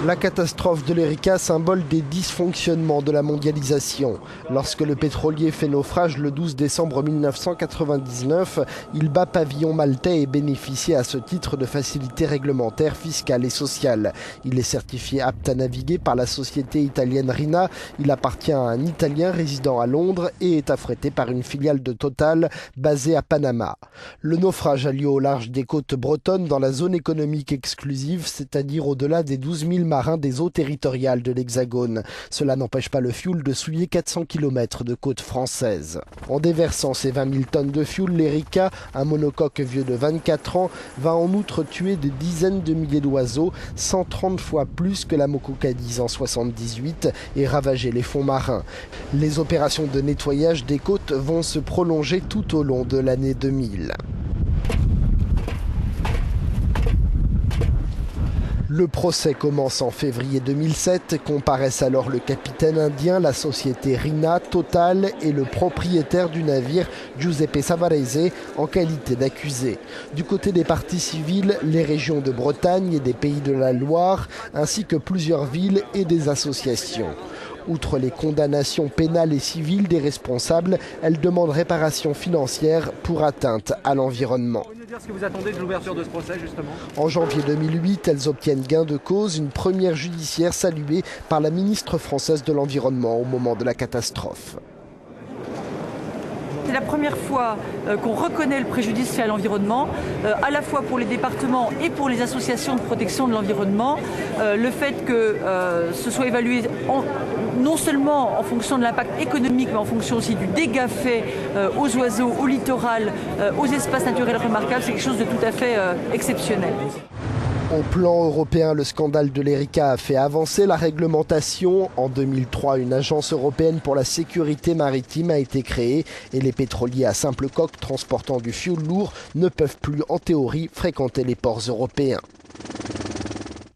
La catastrophe de l'Erika, symbole des dysfonctionnements de la mondialisation. Lorsque le pétrolier fait naufrage le 12 décembre 1999, il bat pavillon maltais et bénéficie à ce titre de facilités réglementaires, fiscales et sociales. Il est certifié apte à naviguer par la société italienne Rina. Il appartient à un Italien résidant à Londres et est affrété par une filiale de Total basée à Panama. Le naufrage a lieu au large des côtes bretonnes dans la zone économique exclusive, c'est-à-dire au-delà des 12 000 marins des eaux territoriales de l'Hexagone. Cela n'empêche pas le fioul de souiller 400 km de côtes françaises. En déversant ces 20 000 tonnes de fioul, l'Erika, un monocoque vieux de 24 ans, va en outre tuer des dizaines de milliers d'oiseaux, 130 fois plus que la Moko Cadiz en 78, et ravager les fonds marins. Les opérations de nettoyage des côtes vont se prolonger tout au long de l'année 2000. Le procès commence en février 2007. Comparaissent alors le capitaine indien, la société Rina, Total et le propriétaire du navire, Giuseppe Savarese, en qualité d'accusé. Du côté des parties civiles, les régions de Bretagne et des Pays de la Loire, ainsi que plusieurs villes et des associations. Outre les condamnations pénales et civiles des responsables, elles demandent réparation financière pour atteinte à l'environnement. Vous pouvez nous dire ce que vous attendez de l'ouverture de ce procès, justement ? En janvier 2008, elles obtiennent gain de cause, une première judiciaire saluée par la ministre française de l'Environnement au moment de la catastrophe. C'est la première fois qu'on reconnaît le préjudice fait à l'environnement, à la fois pour les départements et pour les associations de protection de l'environnement. Le fait que ce soit évalué non seulement en fonction de l'impact économique, mais en fonction aussi du dégât fait aux oiseaux, au littoral, aux espaces naturels remarquables, c'est quelque chose de tout à fait exceptionnel. Au plan européen, le scandale de l'Erika a fait avancer la réglementation. En 2003, une agence européenne pour la sécurité maritime a été créée et les pétroliers à simple coque transportant du fioul lourd ne peuvent plus, en théorie, fréquenter les ports européens.